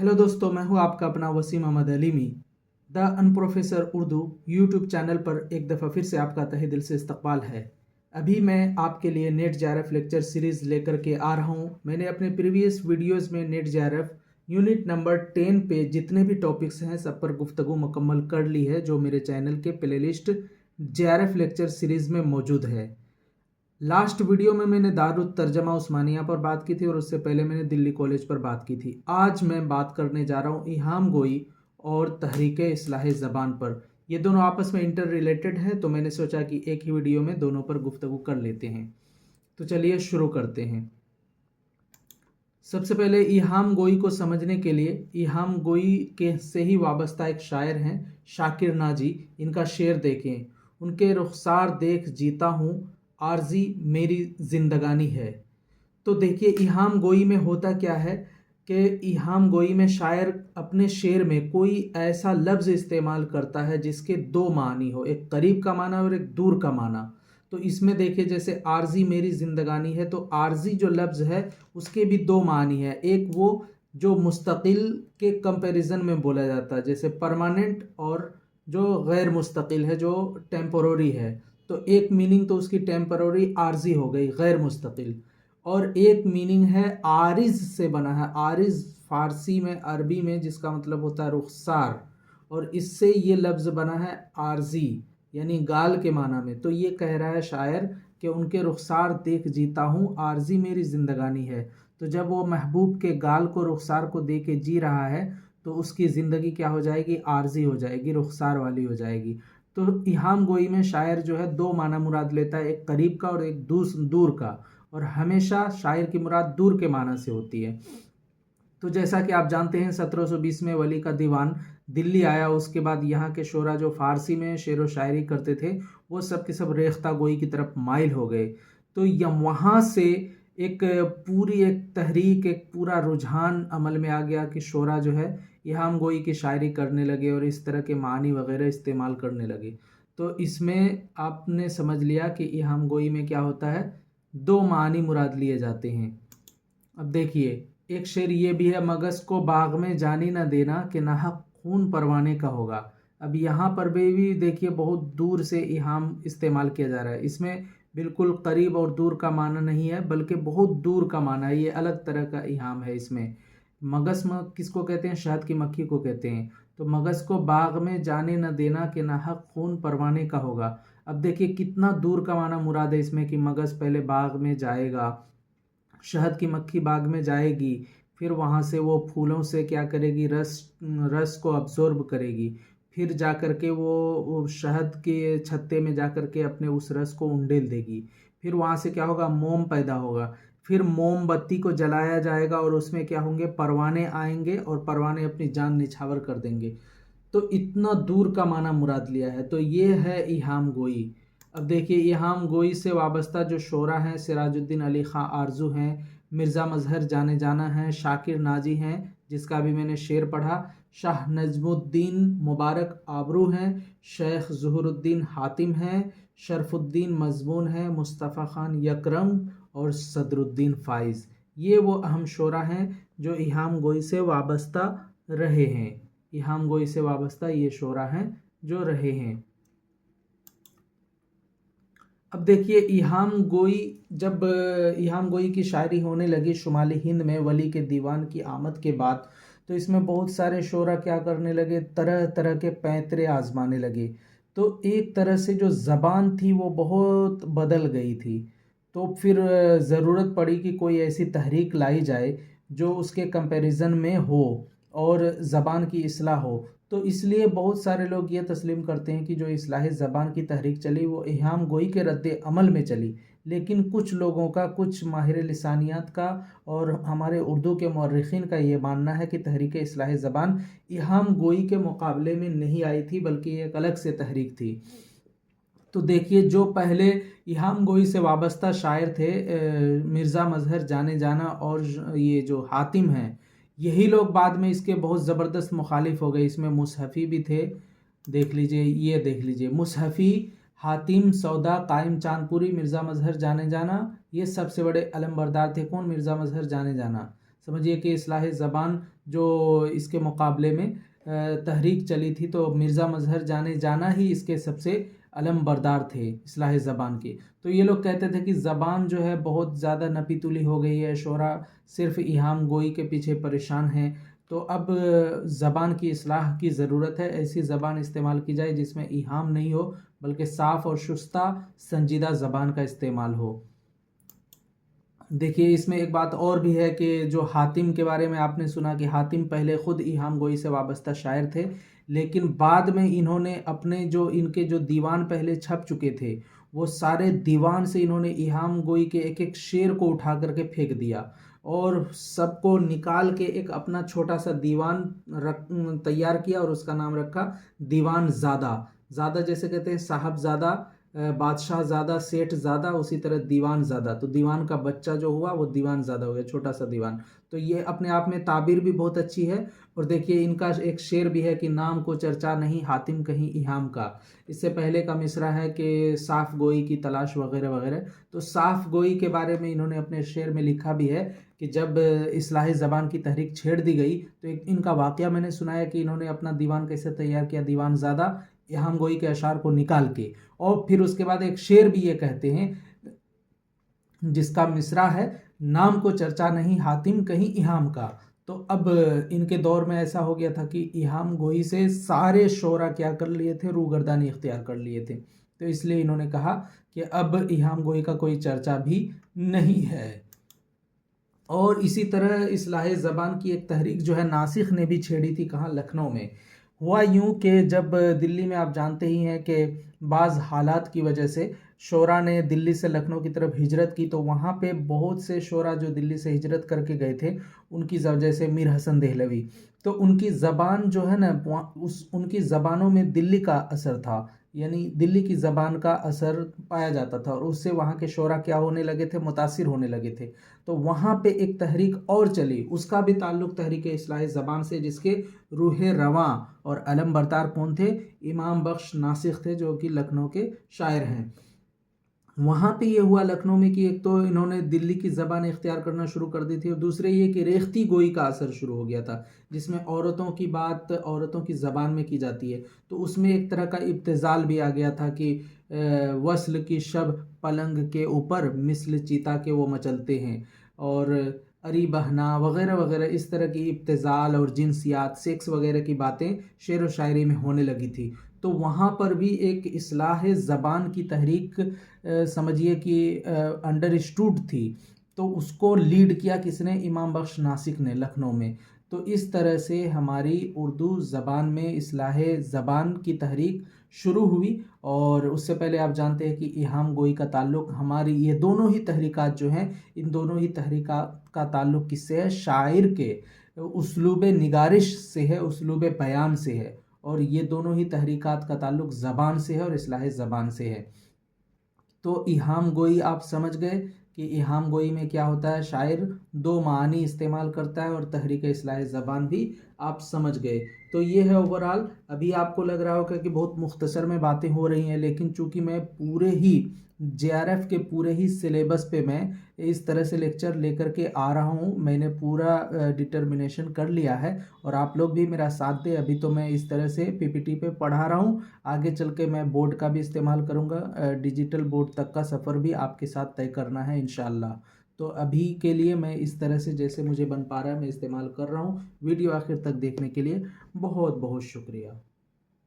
Hello दोस्तों, मैं हूं आपका अपना Waseem Ahmed Alimi. The unprofessor Urdu YouTube channel पर एक दफ़ा फिर से आपका तहे दिल से इस्तकबाल है। अभी मैं आपके लिए नेट जेआरएफ लेक्चर सीरीज़ लेकर के आ रहा हूं। मैंने अपने प्रीवियस वीडियोस में नेट जेआरएफ यूनिट नंबर 10 पे जितने भी टॉपिक्स हैं सब पर गुफ्तगू मुकम्मल कर ली है, जो मेरे चैनल के प्लेलिस्ट जेआरएफ लेक्चर सीरीज़ में मौजूद है। लास्ट वीडियो में मैंने दारुत तर्जमा उस्मानिया पर बात की थी और उससे पहले मैंने दिल्ली कॉलेज पर बात की थी। आज मैं बात करने जा रहा हूँ इहाम गोई और तहरीक इस्लाह ज़बान पर। ये दोनों आपस में इंटर रिलेटेड है, तो मैंने सोचा कि एक ही वीडियो में दोनों पर गुफ्तगू कर लेते हैं। तो चलिए शुरू करते हैं। सबसे पहले इहाम गोई को समझने के लिए इहाम गोई के से ही वाबस्ता एक शायर हैं, शाकिर नाजी। इनका शेर देखें। उनके रुखसार देख जीता हूँ, आर्जी मेरी जिंदगानी है। तो देखिए इहाम गोई में होता क्या है कि इहाम गोई में शायर अपने शेर में कोई ऐसा लफ्ज़ इस्तेमाल करता है जिसके दो मानी हो, एक करीब का माना और एक दूर का माना। तो इसमें देखिए जैसे आर्जी मेरी ज़िंदगानी है, तो आर्जी जो लफ्ज़ है उसके भी दो मानी है। एक वो जो मुस्तकिल के कंपैरिजन में बोला जाता है, जैसे परमानेंट, और जो गैर मुस्तकिल है, जो टेम्पोररी है। तो एक मीनिंग तो उसकी टेम्पररी आर्जी हो गई, गैर मुस्तकिल। और एक मीनिंग है आरिज से बना है। आरिज फारसी में, अरबी में जिसका मतलब होता है रुखसार, और इससे ये लफ्ज़ बना है आर्जी, यानी गाल के माना में। तो ये कह रहा है शायर कि उनके रुखसार देख जीता हूँ, आर्जी मेरी ज़िंदगानी है। तो जब वो महबूब के गाल को, रुखसार को दे के जी रहा है, तो उसकी ज़िंदगी क्या हो जाएगी? आर्जी हो जाएगी, रुखसार वाली हो जाएगी। तो इहाम गोई में शायर जो है दो माना मुराद लेता है, एक करीब का और एक दूर का, और हमेशा शायर की मुराद दूर के माना से होती है। तो जैसा कि आप जानते हैं 1720 में वली का दीवान दिल्ली आया। उसके बाद यहाँ के शोरा जो फारसी में शेर व शायरी करते थे वो सब के सब रेख्ता गोई की तरफ माइल हो गए। तो वहाँ से एक पूरी एक तहरीक, एक पूरा रुझान अमल में आ गया कि शोरा जो है इहाम गोई की शायरी करने लगे और इस तरह के मानी वगैरह इस्तेमाल करने लगे। तो इसमें आपने समझ लिया कि इहाम गोई में क्या होता है, दो मानी मुराद लिए जाते हैं। अब देखिए एक शेर ये भी है, मगज़ को बाग में जानी न देना कि नाहक खून परवाने का होगा। अब यहाँ पर भी देखिए बहुत दूर से इहाम इस्तेमाल किया जा रहा है। इसमें बिल्कुल करीब और दूर का माना नहीं है, बल्कि बहुत दूर का माना है। ये अलग तरह का इहाम है। इसमें मगज़ में किसको कहते हैं? शहद की मक्खी को कहते हैं। तो मगज़ को बाग में जाने न देना कि नाहक खून परवाने का होगा। अब देखिए कितना दूर का माना मुराद है इसमें कि मगज़ पहले बाग में जाएगा, शहद की मक्खी बाग में जाएगी, फिर वहाँ से वो फूलों से क्या करेगी, रस रस को अब्जॉर्ब करेगी, फिर जा कर के वो शहद के छत्ते में जा कर के अपने उस रस को उंडेल देगी। फिर वहाँ से क्या होगा, मोम पैदा होगा। फिर मोमबत्ती को जलाया जाएगा और उसमें क्या होंगे, परवाने आएंगे, और परवाने अपनी जान निछावर कर देंगे। तो इतना दूर का माना मुराद लिया है। तो ये है इहाम गोई। अब देखिए इहाम गोई से वाबस्ता जो शोरा हैं, सिराजुद्दीन अली ख़ां आरजू हैं, मिर्ज़ा मज़हर जाने जाना हैं, शाकिर नाजी हैं जिसका भी मैंने शेर पढ़ा, शाह नजमुद्दीन मुबारक आबरू हैं, शेख ज़ुहरुद्दीन हातिम हैं, शरफुद्दीन मज़मून हैं, मुस्तफ़ा ख़ान यकरम और सदरुद्दीन फ़ाइज़। ये वो अहम शोरा हैं जो इहाम गोई से वाबस्ता रहे हैं। इहाम गोई से वाबस्ता ये शोरा हैं जो रहे हैं। अब देखिए जब इहाम गोई की शायरी होने लगी शुमाली हिंद में वली के दीवान की आमद के बाद, तो इसमें बहुत सारे शोरा क्या करने लगे, तरह तरह के पैंतरे आजमाने लगे। तो एक तरह से जो ज़बान थी वो बहुत बदल गई थी। तो फिर ज़रूरत पड़ी कि कोई ऐसी तहरीक लाई जाए जो उसके कंपैरिजन में हो और ज़बान की इस्लाह हो। तो इसलिए बहुत सारे लोग ये तस्लीम करते हैं कि जो इस्लाह ज़बान की तहरीक चली वो इहाम गोई के रद्द अमल में चली। लेकिन कुछ लोगों का, कुछ माहिर लिसानियात का और हमारे उर्दू के मौर्रिखीन का ये मानना है कि तहरीक इस्लाह ज़बान इहाम गोई के मुकाबले में नहीं आई थी, बल्कि एक अलग से तहरीक थी। तो देखिए जो पहले इहाम गोई से वाबस्ता शायर थे, मिर्ज़ा मज़हर जाने जाना और ये जो हातिम हैं, यही लोग बाद में इसके बहुत ज़बरदस्त मुखालिफ हो गए। इसमें मुसहफ़ी भी थे, देख लीजिए, ये देख लीजिए, मुसहफ़ी, हातिम, सौदा, कायम चांदपुरी, मिर्ज़ा मज़हर जाने जाना, ये सबसे बड़े अलम बरदार थे। कौन? मिर्ज़ा मज़हर जाने जाना। سمجھیے کہ اصلاح زبان جو اس کے مقابلے میں تحریک چلی تھی تو مرزا مظہر جانے جانا ہی اس کے سب سے علم بردار تھے اصلاح زبان کے. تو یہ لوگ کہتے تھے کہ زبان جو ہے بہت زیادہ نپی تلی ہو گئی ہے، شعراء صرف ایہام گوئی کے پیچھے پریشان ہیں، تو اب زبان کی اصلاح کی ضرورت ہے. ایسی زبان استعمال کی جائے جس میں ایہام نہیں ہو بلکہ صاف اور شستہ سنجیدہ زبان کا استعمال ہو. دیکھیے اس میں ایک بات اور بھی ہے کہ جو حاتم کے بارے میں آپ نے سنا کہ حاتم پہلے خود ایہام گوئی سے وابستہ شاعر تھے، لیکن بعد میں انہوں نے اپنے ان کے جو دیوان پہلے چھپ چکے تھے وہ سارے دیوان سے انہوں نے ایہام گوئی کے ایک ایک شعر کو اٹھا کر کے پھینک دیا اور سب کو نکال کے ایک اپنا چھوٹا سا دیوان تیار کیا اور اس کا نام رکھا دیوان زادہ. زادہ جیسے کہتے ہیں صاحب زادہ، بادشاہ زادہ، سیٹھ زادہ، اسی طرح دیوان زادہ. تو دیوان کا بچہ جو ہوا وہ دیوان زادہ ہو گیا، چھوٹا سا دیوان. تو یہ اپنے آپ میں تعبیر بھی بہت اچھی ہے. اور دیکھیے ان کا ایک شعر بھی ہے کہ نام کو چرچا نہیں حاتم کہیں ایہام کا. اس سے پہلے کا مصرع ہے کہ صاف گوئی کی تلاش وغیرہ وغیرہ. تو صاف گوئی کے بارے میں انہوں نے اپنے شعر میں لکھا بھی ہے کہ جب اصلاح زبان کی تحریک چھیڑ دی گئی تو ایک ان کا واقعہ میں نے سنایا کہ انہوں نے اپنا دیوان کیسے تیار کیا، دیوان زادہ ایہام گوئی کے اشعار کو نکال کے. اور پھر اس کے بعد ایک شعر بھی یہ کہتے ہیں جس کا مصرع ہے نام کو چرچا نہیں حاتم کہیں ایہام کا. تو اب ان کے دور میں ایسا ہو گیا تھا کہ ایہام گوئی سے سارے شعراء کیا کر لیے تھے، روگردانی اختیار کر لیے تھے. تو اس لیے انہوں نے کہا کہ اب ایہام گوئی کا کوئی چرچا بھی نہیں ہے. اور اسی طرح اصلاح زبان کی ایک تحریک جو ہے ناسخ نے بھی چھیڑی تھی. کہاں؟ لکھنؤ میں. ہوا یوں کہ جب دلی میں آپ جانتے ہی ہیں کہ بعض حالات کی وجہ سے شعراء نے دلی سے لکھنؤ کی طرف ہجرت کی، تو وہاں پہ بہت سے شعراء جو دلی سے ہجرت کر کے گئے تھے ان کی وجہ سے میر حسن دہلوی، تو ان کی زبان جو ہے نا ان کی زبانوں میں دلی کا اثر تھا، یعنی دلی کی زبان کا اثر پایا جاتا تھا اور اس سے وہاں کے شعراء کیا ہونے لگے تھے، متاثر ہونے لگے تھے. تو وہاں پہ ایک تحریک اور چلی، اس کا بھی تعلق تحریک اصلاح زبان سے، جس کے روح رواں اور علم بردار کون تھے؟ امام بخش ناسخ تھے جو کہ لکھنؤ کے شاعر ہیں. وہاں پہ یہ ہوا لکھنؤ میں کہ ایک تو انہوں نے دلی کی زبان اختیار کرنا شروع کر دی تھی اور دوسرے یہ کہ ریختی گوئی کا اثر شروع ہو گیا تھا جس میں عورتوں کی بات عورتوں کی زبان میں کی جاتی ہے. تو اس میں ایک طرح کا ابتذال بھی آ گیا تھا کہ وصل کی شب پلنگ کے اوپر مثل چیتا کے وہ مچلتے ہیں، اور اری بہنا وغیرہ وغیرہ اس طرح کی ابتذال اور جنسیات، سیکس وغیرہ کی باتیں شعر و شاعری میں ہونے لگی تھی. تو وہاں پر بھی ایک اصلاح زبان کی تحریک سمجھیے کہ انڈر اسٹوڈ تھی. تو اس کو لیڈ کیا کس نے؟ امام بخش ناسک نے لکھنؤ میں. تو اس طرح سے ہماری اردو زبان میں اصلاح زبان کی تحریک شروع ہوئی. اور اس سے پہلے آپ جانتے ہیں کہ ایہام گوئی کا تعلق ہماری یہ دونوں ہی تحریکات جو ہیں، ان دونوں ہی تحریکات کا تعلق کس سے ہے؟ شاعر کے اسلوب نگارش سے ہے، اسلوب بیان سے ہے. اور یہ دونوں ہی تحریکات کا تعلق زبان سے ہے اور اصلاح زبان سے ہے. تو ایہام گوئی آپ سمجھ گئے کہ ایہام گوئی میں کیا ہوتا ہے، شاعر دو معانی استعمال کرتا ہے، اور تحریک اصلاح زبان بھی آپ سمجھ گئے. تو یہ ہے اوورال. ابھی آپ کو لگ رہا ہوگا کہ بہت مختصر میں باتیں ہو رہی ہیں، لیکن چونکہ میں پورے ہی JRF کے پورے ہی سلیبس پہ میں اس طرح سے لیکچر لے کر کے آ رہا ہوں، میں نے پورا ڈٹرمنیشن کر لیا ہے اور آپ لوگ بھی میرا ساتھ دیں. ابھی تو میں اس طرح سے PPT پہ پڑھا رہا ہوں، آگے چل کے میں بورڈ کا بھی استعمال کروں گا. ڈیجیٹل بورڈ تک کا سفر بھی آپ کے ساتھ طے کرنا ہے انشاءاللہ. تو ابھی کے لیے میں اس طرح سے جیسے مجھے بن پا رہا ہے میں استعمال کر رہا ہوں. ویڈیو آخر تک دیکھنے کے لیے بہت بہت شکریہ.